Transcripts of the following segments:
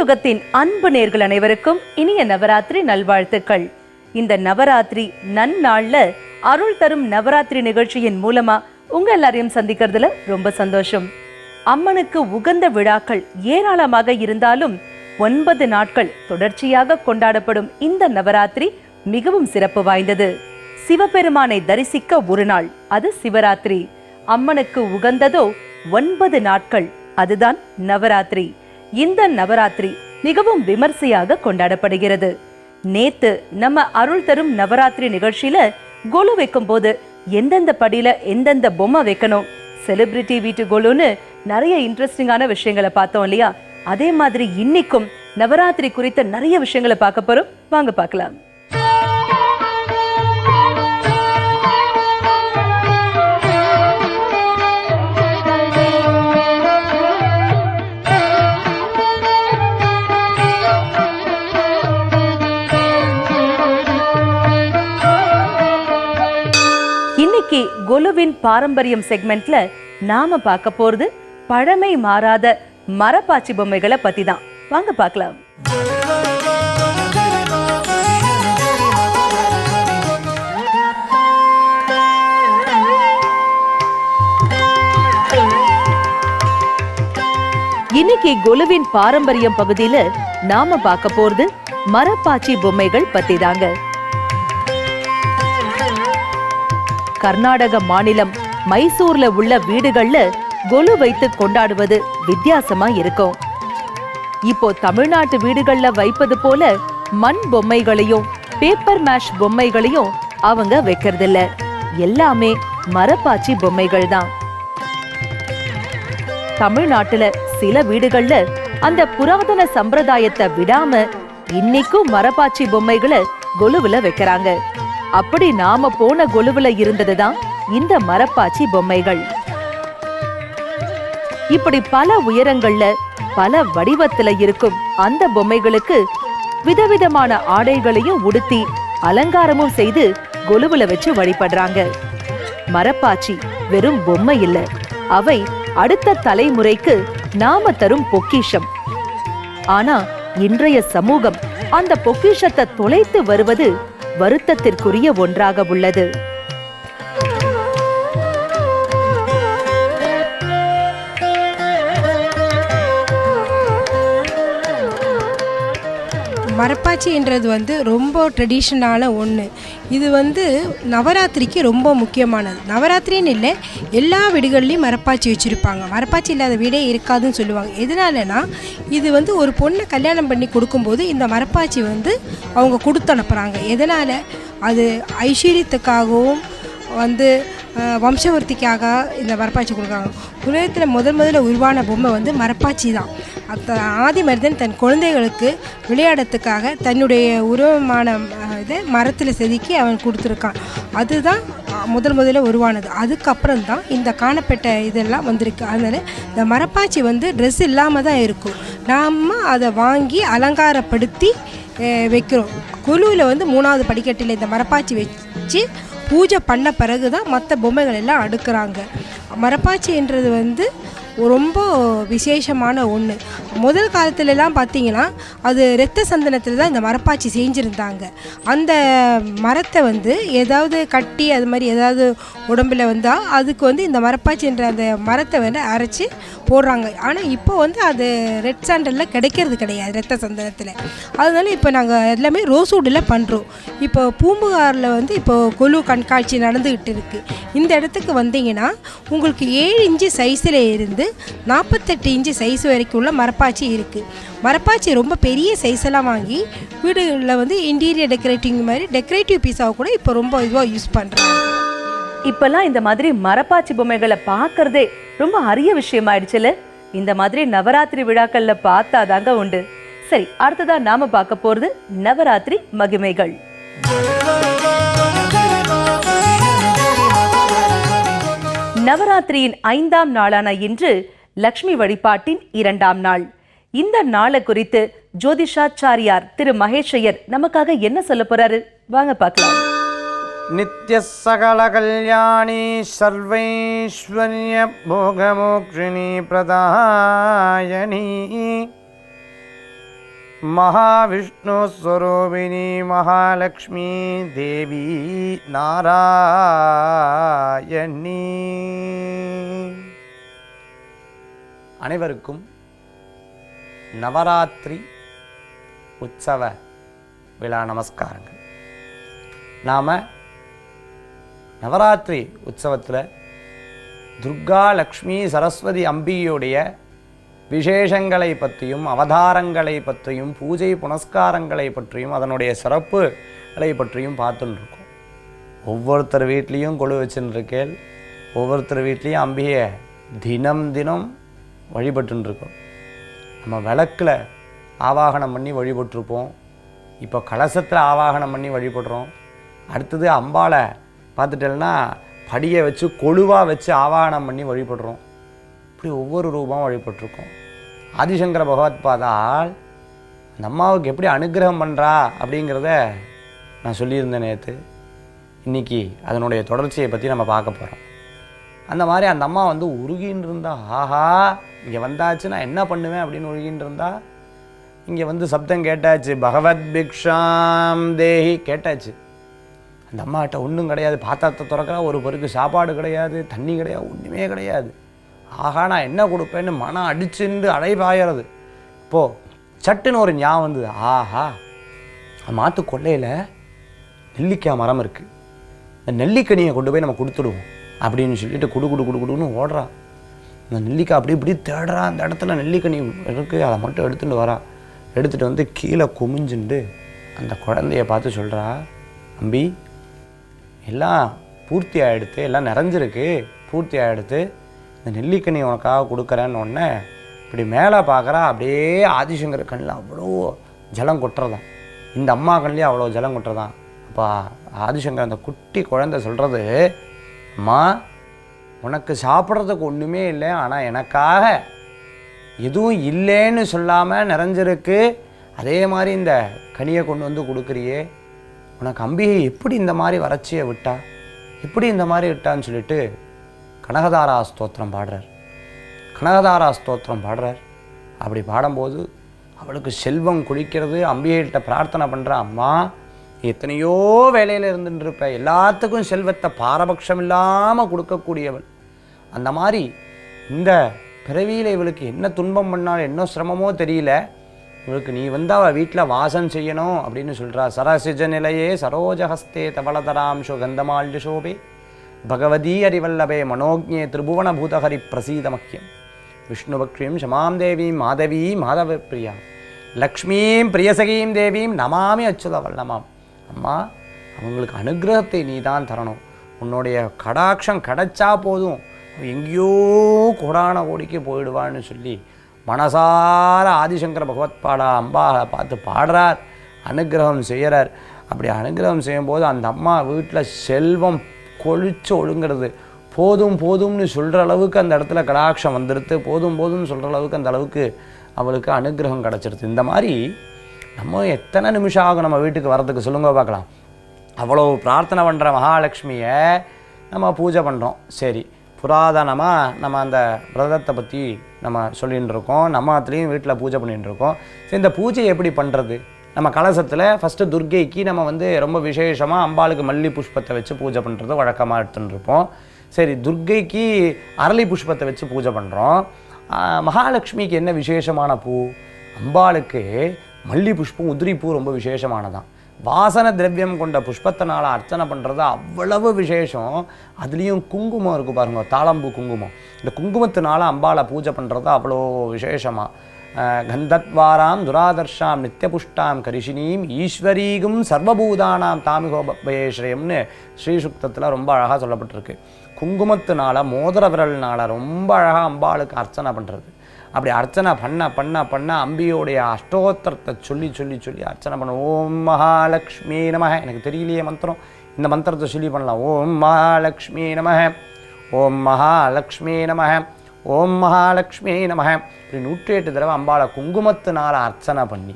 கலியுகத்தின் அன்பு நேர்கள் அனைவருக்கும் இனிய நவராத்திரி நல்வாழ்த்துக்கள். இந்த நவராத்திரி நன்னாள்ல அருள் தரும் நவராத்திரி நிகழ்ச்சியின் மூலமா உங்க எல்லாரையும் சந்திக்கிறதுல ரொம்ப சந்தோஷம். அம்மனுக்கு உகந்த விழாக்கள் ஏராளமாக இருந்தாலும் 9 நாட்கள் தொடர்ச்சியாக கொண்டாடப்படும் இந்த நவராத்திரி மிகவும் சிறப்பு வாய்ந்தது. சிவபெருமானை தரிசிக்க ஒரு நாள், அது சிவராத்திரி. அம்மனுக்கு உகந்ததோ 9 நாட்கள், அதுதான் நவராத்திரி. இந்த நவராத்திரி மிகவும் விமர்சையாக கொண்டாடப்படுகிறது. நேத்து நம்ம அருள் தரும் நவராத்திரி நிகழ்ச்சியில கோலு வைக்கும் போது எந்தெந்த படியில எந்தெந்த பொம்மை வைக்கணும், செலிபிரிட்டி வீட்டு கோலுன்னு நிறைய இன்ட்ரெஸ்டிங்கான விஷயங்களை பார்த்தோம் இல்லையா? அதே மாதிரி இன்னைக்கும் நவராத்திரி குறித்த நிறைய விஷயங்களை பார்க்க போறோம். வாங்க பார்க்கலாம். இன்னைக்கு கோலுவின் பாரம்பரியம் செக்மெண்ட்ல நாம பார்க்க போறது பழமை மாறாத மரப்பாச்சி பொம்மைகளை பத்தி தான். வாங்க பார்க்கலாம். இன்னைக்கு கோலுவின் பாரம்பரியம் பகுதியில நாம பார்க்க போறது மரப்பாச்சி பொம்மைகள் பத்தி தாங்க. கர்நாடக மாநிலம் மைசூர்ல உள்ள வீடுகள்ல கொலு வைத்து கொண்டாடுவது வித்தியாசமா இருக்கும். இப்போ தமிழ்நாட்டு வீடுகள்ல வைப்பது போல மண் பொம்மைகளையும் பேப்பர் மேஷ் பொம்மைகளையும் அவங்க வைக்கிறதில்ல. எல்லாமே மரப்பாச்சி பொம்மைகள் தான். தமிழ்நாட்டுல சில வீடுகள்ல அந்த புராதன சம்பிரதாயத்தை விடாம இன்னைக்கும் மரப்பாச்சி பொம்மைகளை கொலுவுல வைக்கிறாங்க. அப்படி நாம போன கொலுவுல இருந்ததுதான் இந்த மரப்பாச்சி பொம்மைகள். இப்படி பல உயரங்கள்ல பல வடிவத்துல இருக்கும் அந்த பொம்மைகளுக்கு விதவிதமான ஆடைகளையும் உடுத்தி அலங்காரமும் செய்து கொலுவுல வச்சு வழிபடுறாங்க. மரப்பாச்சி வெறும் பொம்மை இல்ல, அவை அடுத்த தலைமுறைக்கு நாம தரும் பொக்கிஷம். ஆனா இன்றைய சமூகம் அந்த பொக்கிஷத்தை தொலைத்து வருவது வருத்தத்திற்குரிய ஒன்றாக உள்ளது. மரப்பாச்சின்றது ரொம்ப ட்ரெடிஷ்னலான ஒன்று. இது நவராத்திரிக்கு ரொம்ப முக்கியமானது. நவராத்திரின்னு இல்லை, எல்லா வீடுகள்லையும் மரப்பாச்சி வச்சுருப்பாங்க. மரப்பாச்சி இல்லாத வீடே இருக்காதுன்னு சொல்லுவாங்க. எதனாலனா இது ஒரு பொண்ணை கல்யாணம் பண்ணி கொடுக்கும்போது இந்த மரப்பாச்சி அவங்க கொடுத்து அனுப்புகிறாங்க. எதனால்? அது ஐஸ்வர்யத்துக்காகவும் வம்சவர்த்திக்காக இந்த மரப்பாச்சி கொடுக்குறாங்க. உலகத்தில் முதல்ல உருவான பொம்மை மரப்பாச்சி தான். ஆதி மனிதன் தன் குழந்தைகளுக்கு விளையாடத்துக்காக தன்னுடைய உருவமான மரத்தில் செதுக்கி அவன் கொடுத்துருக்கான். அதுதான் முதல்ல உருவானது. அதுக்கப்புறம் தான் இந்த காணப்பட்ட இதெல்லாம் வந்திருக்கு. அதனால் இந்த மரப்பாச்சி ட்ரெஸ் இல்லாமல் தான் இருக்கும். நாம் அதை வாங்கி அலங்காரப்படுத்தி வைக்கிறோம். குழுவில் 3வது படிக்கட்டில் இந்த மரப்பாச்சி வச்சு பூஜை பண்ண பிறகு தான் மற்ற பொம்மைகள் எல்லாம் அடுக்குறாங்க. மரப்பாச்சின்றது ரொம்ப விசேஷமான ஒன்று. முதல் காலத்துலலாம் பார்த்திங்கன்னா அது இரத்த சந்தனத்தில் தான் இந்த மரப்பாச்சி செஞ்சுருந்தாங்க. அந்த மரத்தை ஏதாவது கட்டி அது மாதிரி ஏதாவது உடம்பில் வந்தால் அதுக்கு இந்த மரப்பாச்சின்ற அந்த மரத்தை அரைச்சி போடுறாங்க. ஆனால் இப்போ அது ரெட் சாண்டலில் கிடைக்கிறது கிடையாது இரத்த சந்தனத்தில். அதனால இப்போ நாங்கள் எல்லாமே ரோஸ்வுட்டில் பண்ணுறோம். இப்போ பூம்புகாரில் இப்போ கொலு கண்காட்சி நடந்துக்கிட்டு இருக்குது. இந்த இடத்துக்கு வந்தீங்கன்னா உங்களுக்கு 7 இன்ச்சு சைஸில் இருந்து 48 இன்ச்சு சைஸ் வரைக்கும் உள்ள மரப்பாச்சி இருக்குது. மரப்பாச்சி ரொம்ப பெரிய சைஸெல்லாம் வாங்கி வீடுகளில் இன்டீரியர் டெக்கரேட்டிங் மாதிரி டெக்கரேட்டிவ் பீஸாக கூட இப்போ ரொம்ப இதுவாக யூஸ் பண்ணுறாங்க. இப்பெல்லாம் இந்த மாதிரி மரப்பாச்சி பொம்மைகளை பார்க்கறதே ரொம்ப அரிய விஷயம் ஆயிடுச்சுல. இந்த மாதிரி நவராத்திரி விழாக்கள்ல பார்த்தாதாங்க உண்டு. சரி, அடுத்ததா நாம பார்க்க போறது நவராத்திரி மகிமைகள். நவராத்திரியின் 5ஆம் நாளான இன்று லக்ஷ்மி வழிபாட்டின் 2ஆம் நாள். இந்த நாளை குறித்து ஜோதிஷாச்சாரியார் திரு மகேஷையர் நமக்காக என்ன சொல்ல போறாரு? வாங்க பார்க்கலாம். நித்ய சகல கல்யாணி சர்வைஸ்வர்ய போகமோக்ஷிணி பிரதாயணி மகாவிஷ்ணு ஸ்வரூபிணி மகாலட்சுமி தேவி நாராயணி. அனைவருக்கும் நவராத்திரி உற்சவ விழா நமஸ்காரங்கள். நாம் நவராத்திரி உற்சவத்தில் துர்கா லக்ஷ்மி சரஸ்வதி அம்பிகையுடைய விசேஷங்களை பற்றியும் அவதாரங்களை பற்றியும் பூஜை புனஸ்காரங்களை பற்றியும் அதனுடைய சிறப்புகளை பற்றியும் பார்த்துட்டுருக்கோம். ஒவ்வொருத்தர் வீட்லேயும் கொலு வச்சுருக்கேன், ஒவ்வொருத்தர் வீட்லேயும் அம்பிகையை தினம் தினம் வழிபட்டுருக்கோம். நம்ம விளக்கில் ஆவாகனம் பண்ணி வழிபட்டிருப்போம், இப்போ கலசத்தில் ஆவாகனம் பண்ணி வழிபடுறோம். அடுத்தது அம்பாளை பார்த்துட்டேன்னா படியை வச்சு கொழுவாக வச்சு ஆவாகனம் பண்ணி வழிபடுறோம். இப்படி ஒவ்வொரு ரூபம் வழிபட்டிருக்கோம். ஆதிசங்கர பகவத்பாதால் அந்த அம்மாவுக்கு எப்படி அனுகிரகம் பண்ணுறா அப்படிங்கிறத நான் சொல்லியிருந்தேன் நேற்று. இன்றைக்கி அதனுடைய தொடர்ச்சியை பற்றி நம்ம பார்க்க போகிறோம். அந்த மாதிரி அந்த அம்மா வந்து உருகின்னு இருந்தா, ஆஹா இங்கே வந்தாச்சு நான் என்ன பண்ணுவேன் அப்படின்னு உருகின்னு இருந்தா, இங்கே வந்து சப்தம் கேட்டாச்சு, பகவத் பிக்ஷாம் தேஹி கேட்டாச்சு. அந்த அம்மாட்ட ஒன்றும் கிடையாது, பாத்திரத்தை திறக்கிறா, ஒரு பொருக்கு சாப்பாடு கிடையாது, தண்ணி கிடையாது, ஒன்றுமே கிடையாது. ஆகா நான் என்ன கொடுப்பேன்னு மனம் அடிச்சுண்டு அலைபாயறது. இப்போது சட்டுன்னு ஒரு ஞாபகம் வந்தது, ஆஹா மாட்டு கொள்ளையில் நெல்லிக்காய் மரம் இருக்குது, இந்த நெல்லிக்கனியை கொண்டு போய் நம்ம கொடுத்துடுவோம் அப்படின்னு சொல்லிட்டு குடுன்னு ஓடுறா. அந்த நெல்லிக்காய் அப்படி இப்படி தேடுறா. அந்த இடத்துல நெல்லிக்கனி இருக்குது, அதை மட்டும் எடுத்துகிட்டு வரா. எடுத்துகிட்டு வந்து கீழே குமிஞ்சுண்டு அந்த குழந்தைய பார்த்து சொல்கிறா, அம்பி எல்லாம் பூர்த்தி ஆகிடுத்து, எல்லாம் நிறைஞ்சிருக்கு, பூர்த்தி ஆகிடுத்து, இந்த நெல்லிக்கனி உனக்காக கொடுக்குறேன்னு ஒன்று இப்படி மேலே பார்க்குறா. அப்படியே ஆதிசங்கர் கண்ணில் அவ்வளோ ஜலம் கொட்டுறதான், இந்த அம்மா கண்ணிலே அவ்வளோ ஜலம் கொட்டுறதான். அப்போ ஆதிசங்கர் அந்த குட்டி குழந்தை சொல்கிறது, அம்மா உனக்கு சாப்பிட்றதுக்கு ஒன்றுமே இல்லை, ஆனால் எனக்காக எதுவும் இல்லைன்னு சொல்லாமல் நிறைஞ்சிருக்கு, அதே மாதிரி இந்த கனியை கொண்டு வந்து கொடுக்குறியே, உனக்கு அம்பிகை எப்படி இந்த மாதிரி வறட்சியை விட்டா, எப்படி இந்த மாதிரி விட்டான்னு சொல்லிட்டு கனகதாரா ஸ்தோத்திரம் பாடுறார். கனகதாரா ஸ்தோத்திரம் பாடுறார். அப்படி பாடும்போது அவளுக்கு செல்வம் குளிக்கிறது. அம்பிகைகிட்ட பிரார்த்தனை பண்ணுறா, அம்மா எத்தனையோ வேலையில் இருந்துட்டு இருப்ப, எல்லாத்துக்கும் செல்வத்தை பாரபட்சம் இல்லாமல் கொடுக்கக்கூடியவள். அந்த மாதிரி இந்த பிறவியில் இவளுக்கு என்ன துன்பம் பண்ணாலும் என்ன சிரமமோ தெரியல, இவளுக்கு நீ வந்து அவள் வீட்டில் வாசம் செய்யணும் அப்படின்னு சொல்கிறா. சரசிஜ நிலையே சரோஜஹஸ்தே தவளதராம் சுகந்தமால்ய சோபே பகவதீ அறிவல்லபே மனோஜ்ஞே திரிபுவன பூதஹரி பிரசீத மக்கியம் விஷ்ணுபக்ஷீம் ஷமாம் தேவீம் மாதவீ மாதவ பிரியா லக்ஷ்மீம் பிரியசகீம் தேவீம் நமாமி அச்சுத வல்லமாம். அம்மா அவங்களுக்கு அனுகிரகத்தை நீ தான் தரணும், உன்னுடைய கடாட்சம் கிடைச்சா போதும், எங்கேயோ கோடான கோடிக்கு போயிடுவான்னு சொல்லி மனசார ஆதிசங்கர பகவத்பாடா அம்பாவை பார்த்து பாடுறார், அனுகிரகம் செய்கிறார். அப்படி அனுகிரகம் செய்யும்போது அந்த அம்மா வீட்டில் செல்வம் கொழிச்சு ஒழுங்கிறது. போதும் போதும்னு சொல்கிற அளவுக்கு அந்த இடத்துல கடாட்சம் வந்துடுது, போதும் போதும்னு சொல்கிற அளவுக்கு அந்த அளவுக்கு அவளுக்கு அனுகிரகம் கிடச்சிருது. இந்த மாதிரி நம்ம எத்தனை நிமிஷம் ஆகும் நம்ம வீட்டுக்கு வரதுக்கு சொல்லுங்க பார்க்கலாம். அவ்வளோ பிரார்த்தனை பண்ணுற மகாலட்சுமியை நம்ம பூஜை பண்ணுறோம். சரி, புராதனமாக நம்ம அந்த விரதத்தை பற்றி நம்ம சொல்லிகிட்டு இருக்கோம், நம்ம அதுலேயும் வீட்டில் பூஜை பண்ணிகிட்டு இருக்கோம். சரி, இந்த பூஜை எப்படி பண்ணுறது? நம்ம கலசத்தில் ஃபஸ்ட்டு துர்க்கைக்கு நம்ம வந்து ரொம்ப விசேஷமாக அம்பாளுக்கு மல்லி புஷ்பத்தை வச்சு பூஜை பண்ணுறது வழக்கமாக எடுத்துகிட்டு இருப்போம். சரி, துர்க்கைக்கு அரளி புஷ்பத்தை வச்சு பூஜை பண்ணுறோம். மகாலட்சுமிக்கு என்ன விசேஷமான பூ? அம்பாளுக்கு மல்லி புஷ்பம் உதிரி பூ ரொம்ப விசேஷமானதான். வாசன திரவியம் கொண்ட புஷ்பத்தினால் அர்ச்சனை பண்ணுறது அவ்வளவு விசேஷம். அதுலேயும் குங்குமம் இருக்குது பாருங்க, தாளம்பூ குங்குமம். இந்த குங்குமத்தினால அம்பாளை பூஜை பண்ணுறது அவ்வளோ விசேஷமாக. கந்தத்வாராம் துராதர்ஷாம் நித்தியபுஷ்டாம் கரிஷினீம் ஈஸ்வரீகும் சர்வபூதானாம் தாமிகோபயேஸ்ரயம்னு ஸ்ரீசுக்தத்தில் ரொம்ப அழகாக சொல்லப்பட்டிருக்கு. குங்குமத்தினால மோதிர விரல்னால ரொம்ப அழகாக அம்பாளுக்கு அர்ச்சனை பண்ணுறது. அப்படி அர்ச்சனை பண்ண பண்ண பண்ண அம்பியோடைய அஷ்டோத்திரத்தை சொல்லி சொல்லி சொல்லி அர்ச்சனை பண்ண. ஓம் மகாலட்சுமி நமஹ. எனக்கு தெரியலையே மந்திரம், இந்த மந்திரத்தை சொல்லி பண்ணலாம். ஓம் மகாலட்சுமி நமஹ, ஓம் மகாலட்சுமி நமஹ, ஓம் மகாலட்சுமி நமஹ. இப்படி 108 தடவை அம்பாளை குங்குமத்தினால் அர்ச்சனை பண்ணி,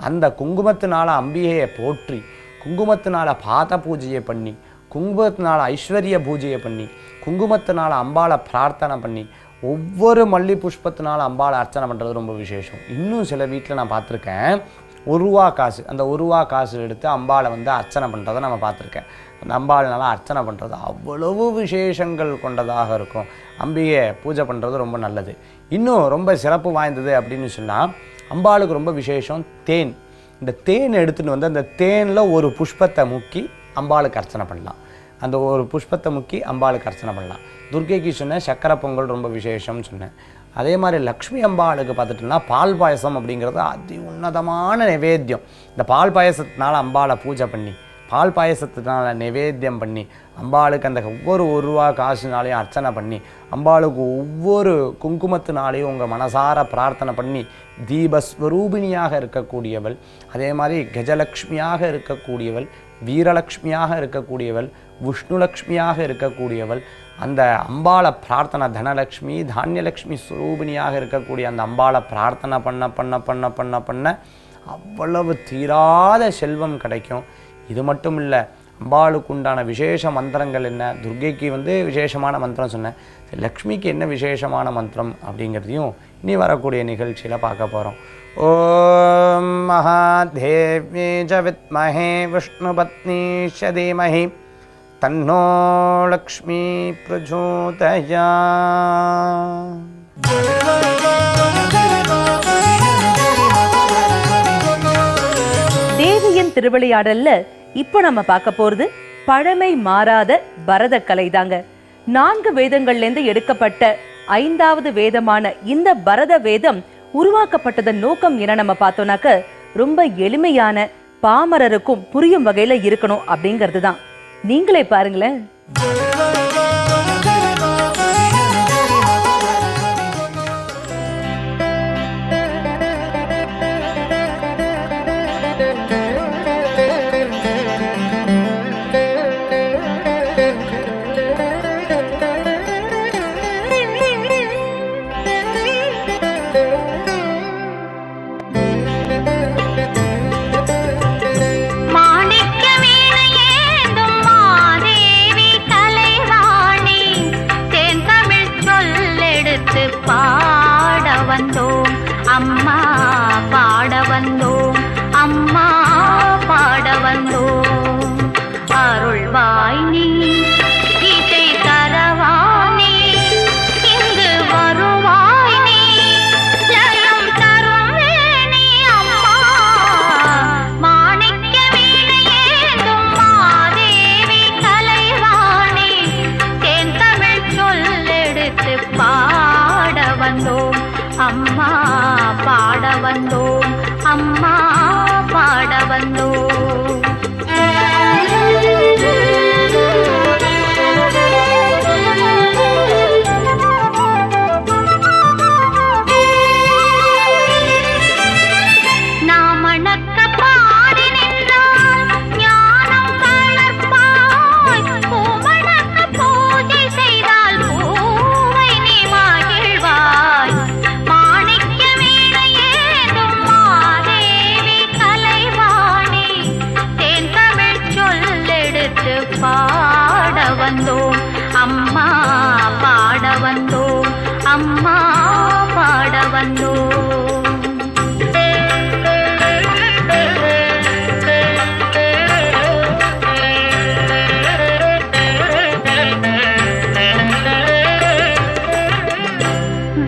அந்த குங்குமத்தினால் அம்பிகையை போற்றி, குங்குமத்தினால் பாத பூஜையை பண்ணி, குங்குமத்தினால் ஐஸ்வர்ய பூஜையை பண்ணி, குங்குமத்தினால் அம்பாளை பிரார்த்தனை பண்ணி, ஒவ்வொரு மல்லி புஷ்பத்தினால் அம்பாளை அர்ச்சனை பண்ணுறது ரொம்ப விசேஷம். இன்னும் சில வீட்டில் நான் பார்த்துருக்கேன், ரூபா காசு, அந்த ரூபா காசு எடுத்து அம்பாளை வந்து அர்ச்சனை பண்ணுறதை நம்ம பார்த்துருக்கேன். அந்த அம்பாள்னால அர்ச்சனை பண்ணுறது அவ்வளவு விசேஷங்கள் கொண்டதாக இருக்கும். அம்பிகையை பூஜை பண்ணுறது ரொம்ப நல்லது. இன்னும் ரொம்ப சிறப்பு வாய்ந்தது அப்படின்னு சொன்னால் அம்பாளுக்கு ரொம்ப விசேஷம் தேன். இந்த தேன் எடுத்துகிட்டு வந்து அந்த தேனில் ஒரு புஷ்பத்தை முக்கி அம்பாளுக்கு அர்ச்சனை பண்ணலாம். அந்த ஒரு புஷ்பத்தை முக்கி அம்பாளுக்கு அர்ச்சனை பண்ணலாம். துர்க்கைக்கு சொன்னேன் சக்கரை பொங்கல் ரொம்ப விசேஷம்னு சொன்னேன். அதே மாதிரி லக்ஷ்மி அம்பாளுக்கு பார்த்துட்டோம்னா பால் பாயசம் அப்படிங்கிறது அதி உன்னதமான நைவேத்தியம். இந்த பால் பாயசத்தினால அம்பாளை பூஜை பண்ணி, பால் பாயசத்தினால நைவேத்தியம் பண்ணி, அம்பாளுக்கு அந்த ஒவ்வொரு ரூபா காசுனாலையும் அர்ச்சனை பண்ணி, அம்பாளுக்கு ஒவ்வொரு குங்குமத்தினாலையும் உங்கள் மனசார பிரார்த்தனை பண்ணி, தீபஸ்வரூபிணியாக இருக்கக்கூடியவள், அதே மாதிரி கஜலக்ஷ்மியாக இருக்கக்கூடியவள், வீரலக்ஷ்மியாக இருக்கக்கூடியவள், விஷ்ணுலக்ஷ்மியாக இருக்கக்கூடியவள், அந்த அம்பாளை பிரார்த்தனை தனலக்ஷ்மி தானியலக்ஷ்மி ஸ்வரூபிணியாக இருக்கக்கூடிய அந்த அம்பாளை பிரார்த்தனை பண்ண பண்ண பண்ண பண்ண பண்ண அவ்வளவு தீராத செல்வம் கிடைக்கும். இது மட்டும் இல்லை, அம்பாளுக்கு உண்டான விசேஷ மந்திரங்கள் என்ன, துர்க்கைக்கு வந்து விசேஷமான மந்திரம் சொன்னேன், லக்ஷ்மிக்கு என்ன விசேஷமான மந்திரம் அப்படிங்கிறதையும் இனி வரக்கூடிய நிகழ்ச்சியில் பார்க்க போகிறோம். ஓம் மகாதேவ்யே ச வித்மஹே விஷ்ணுபத்னீஷ தீமஹி தன்னோ லக்ஷ்மி பிரச்சோதயாத். தேவியின் திருவிளையாடல்ல இப்போ நம்ம பார்க்க போறது பழமை மாறாத பரத கலை தாங்க. 4 வேதங்கள்லேருந்து எடுக்கப்பட்ட 5வது வேதமான இந்த பரத வேதம் உருவாக்கப்பட்டதன் நோக்கம் என நம்ம பார்த்தோம்னாக்க ரொம்ப எளிமையான, பாமரருக்கும் புரியும் வகையில இருக்கணும் அப்படிங்கிறது தான். நீங்களே பாருங்களேன்.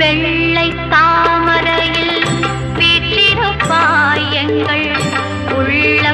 வெள்ளை தாமரையில் வீற்றிருப்பாய் எங்கள் உள்ள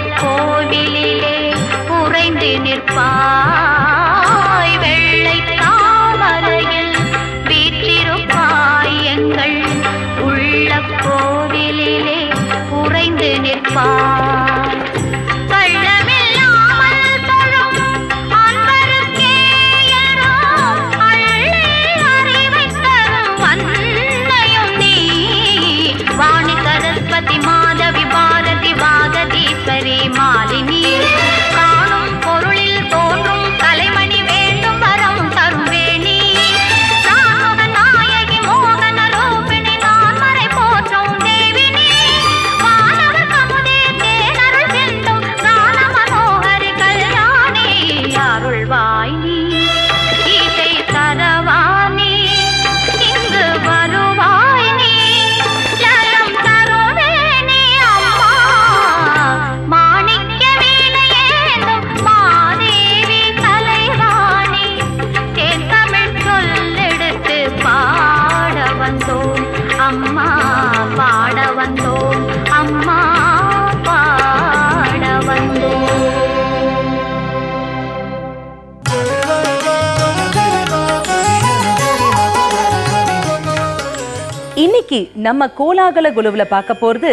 இன்னைக்கு நம்ம கோலாகல குலுவுல பார்க்க போறது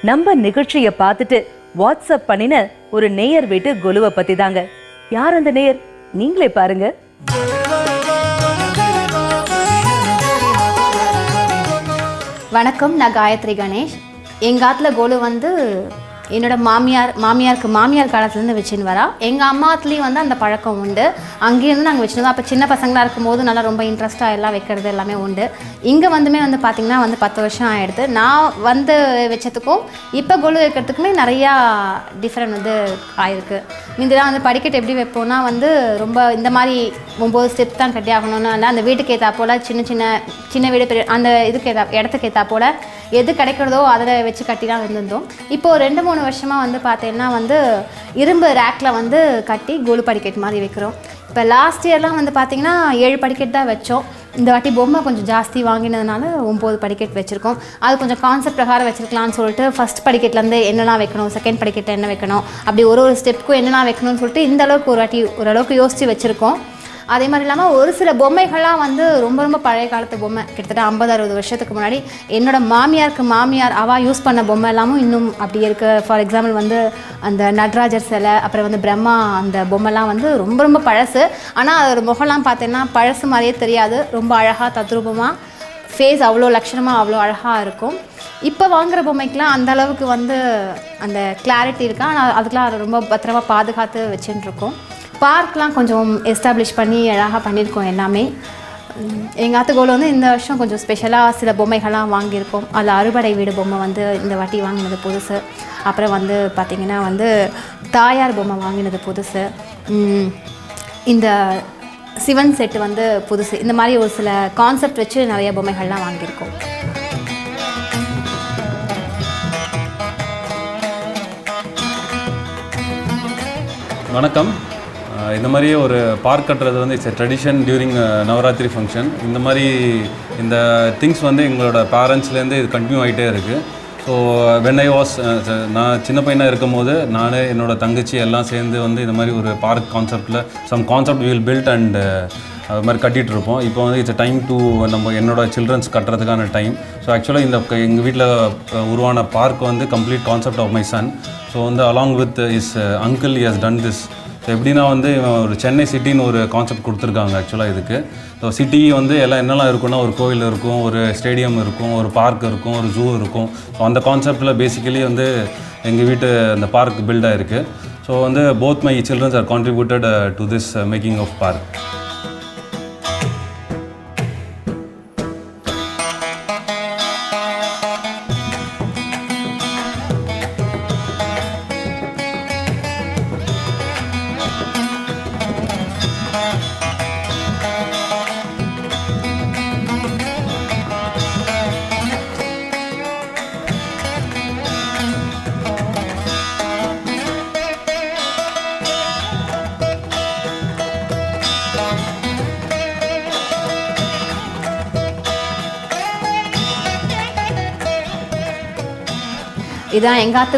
நம்ம நிகழ்ச்சியை பார்த்துட்டு வாட்ஸ்அப் பண்ணின ஒரு நேயர் வீட்டு குலுவை பத்தி தாங்க. யார் அந்த நேயர் நீங்களே பாருங்க. வணக்கம், நான் காயத்ரி கணேஷ். எங்கள் ஆத்துல கோலு வந்து என்னோட மாமியார் காலத்துலேருந்து வச்சுன்னு வரா. எங்கள் அம்மாத்துலேயும் வந்து அந்த பழக்கம் உண்டு. அங்கேருந்து நாங்கள் வச்சுருந்தோம். அப்போ சின்ன பசங்களாக இருக்கும்போது நல்லா ரொம்ப இன்ட்ரெஸ்ட்டாக எல்லாம் வைக்கிறது எல்லாமே உண்டு. இங்கே வந்துமே வந்து பார்த்திங்கன்னா வந்து 10 வருஷம் ஆகிடுது. நான் வந்து வச்சதுக்கும் இப்போ கோலு வைக்கிறதுக்குமே நிறையா டிஃப்ரெண்ட் வந்து ஆயிருக்கு. இதெல்லாம் வந்து படிக்கட்டு எப்படி வைப்போம்னா வந்து ரொம்ப இந்த மாதிரி 9 ஸ்டெப் தான் கட்டி ஆகணும்னு இல்லை, அந்த வீட்டுக்கு ஏற்றா போல் சின்ன வீடு பெரிய அந்த இடத்துக்கு ஏற்றா போல் எது கிடைக்கிறதோ அதில் வச்சு கட்டி தான் வந்திருந்தோம். இப்போது 2-3 வருஷமாக வந்து பார்த்தீங்கன்னா வந்து இரும்பு ரேக்கில் வந்து கட்டி கோலு படிக்கட்டு மாதிரி வைக்கிறோம். இப்போ லாஸ்ட் இயர்லாம் வந்து பார்த்திங்கன்னா 7 படிக்கட்டு தான் வச்சோம். இந்த வாட்டி பொம்மை கொஞ்சம் ஜாஸ்தி வாங்கினதுனால 9 படிக்கட்டு வச்சுருக்கோம். அது கொஞ்சம் கான்செப்ட் பிரகாரம் வச்சுருக்கலாம்னு சொல்லிட்டு ஃபஸ்ட் படிக்கட்டுலேருந்து என்னெல்லாம் வைக்கணும், செகண்ட் படிக்கட்டில் என்ன வைக்கணும், அப்படி ஒரு ஸ்டெப்புக்கும் என்னெல்லாம் வைக்கணும்னு சொல்லிட்டு இந்த அளவுக்கு ஒரு வாட்டி ஓரளவுக்கு யோசித்து வச்சுருக்கோம். அதே மாதிரி இல்லாமல் ஒரு சில பொம்மைகள்லாம் வந்து ரொம்ப பழைய காலத்து பொம்மை, கிட்டத்தட்ட 50-60 வருஷத்துக்கு முன்னாடி என்னோட மாமியார் அவள் யூஸ் பண்ண பொம்மை எல்லாமும் இன்னும் அப்படி இருக்குது. ஃபார் எக்ஸாம்பிள் வந்து அந்த நடராஜர் சிலை, அப்புறம் வந்து பிரம்மா, அந்த பொம்மைலாம் வந்து ரொம்ப பழசு. ஆனால் அதோட முகம்லாம் பார்த்தீங்கன்னா பழசு மாதிரியே தெரியாது. ரொம்ப அழகாக தத்ரூபமாக ஃபேஸ் அவ்வளோ லட்சணமாக அவ்வளோ அழகாக இருக்கும். இப்போ வாங்குகிற பொம்மைக்கெலாம் அந்த அளவுக்கு வந்து அந்த கிளாரிட்டி இருக்கா, ஆனால் அதுக்கெலாம் ரொம்ப பத்திரமா பாதுகாத்து வச்சுட்டுருக்கோம். பார்க்லாம் கொஞ்சம் எஸ்டாப்ளிஷ் பண்ணி அழகாக பண்ணியிருக்கோம் எல்லாமே. எங்கள் ஆத்து கோலு வந்து இந்த வருஷம் கொஞ்சம் ஸ்பெஷலாக சில பொம்மைகள்லாம் வாங்கியிருக்கோம். அதில் அறுபடை வீடு பொம்மை வந்து இந்த வாட்டி வாங்கினது புதுசு. அப்புறம் வந்து பார்த்திங்கன்னா வந்து தாயார் பொம்மை வாங்கினது புதுசு. இந்த சிவன் செட்டு வந்து புதுசு. இந்த மாதிரி ஒரு சில கான்செப்ட் வச்சு நிறைய பொம்மைகள்லாம் வாங்கியிருக்கோம். வணக்கம். இந்த மாதிரியே ஒரு பார்க் கட்டுறது வந்து it's a tradition during Navaratri function. இந்த மாதிரி இந்த திங்ஸ் வந்து எங்களோட பேரண்ட்ஸ்லேருந்து இது கண்டினியூ ஆகிட்டே இருக்குது. ஸோ வென் ஐ வாஸ் நான் சின்ன பையனாக இருக்கும் போது நான் என்னோடய தங்கச்சி எல்லாம் சேர்ந்து வந்து இந்த மாதிரி ஒரு பார்க் கான்செப்டில் some concept will build and அது மாதிரி கட்டிகிட்டு இருப்போம். இப்போ வந்து இட்ஸ் டைம் டு நம்ம என்னோடய சில்ட்ரன்ஸ் கட்டுறதுக்கான டைம். ஸோ ஆக்சுவலாக எங்கள் வீட்டில் உருவான பார்க் வந்து complete concept of my son. So வந்து along with his uncle he has done this. So எப்படின்னா வந்து ஒரு சென்னை சிட்டின்னு ஒரு கான்செப்ட் கொடுத்துருக்காங்க ஆக்சுவலாக இதுக்கு. ஸோ சிட்டி வந்து என்னெல்லாம் இருக்குன்னா ஒரு கோவில் இருக்கும், ஒரு ஸ்டேடியம் இருக்கும், ஒரு பார்க் இருக்கும், ஒரு ஜூ இருக்கும். ஸோ அந்த கான்செப்டில் பேசிக்கலி வந்து எங்கள் வீட்டு அந்த பார்க் பில்ட் ஆகிருக்கு. ஸோ வந்து both my childrens are contributed to this making of park. இதான் எங்காத்து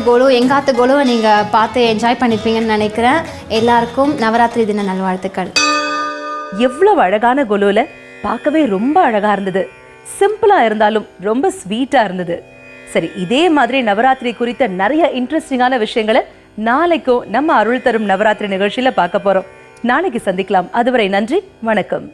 கோலுவை நீங்கள் பார்த்து என்ஜாய் பண்ணியிருப்பீங்கன்னு நினைக்கிறேன். எல்லாருக்கும் நவராத்திரி தின நல்வாழ்த்துக்கள். எவ்வளவு அழகான கொலுல பார்க்கவே ரொம்ப அழகா இருந்தது. சிம்பிளா இருந்தாலும் ரொம்ப ஸ்வீட்டா இருந்தது. சரி, இதே மாதிரி நவராத்திரி குறித்த நிறைய இன்ட்ரெஸ்டிங்கான விஷயங்களை நாளைக்கும் நம்ம அருள் தரும் நவராத்திரி நிகழ்ச்சியில பார்க்க போறோம். நாளைக்கு சந்திக்கலாம். அதுவரை நன்றி, வணக்கம்.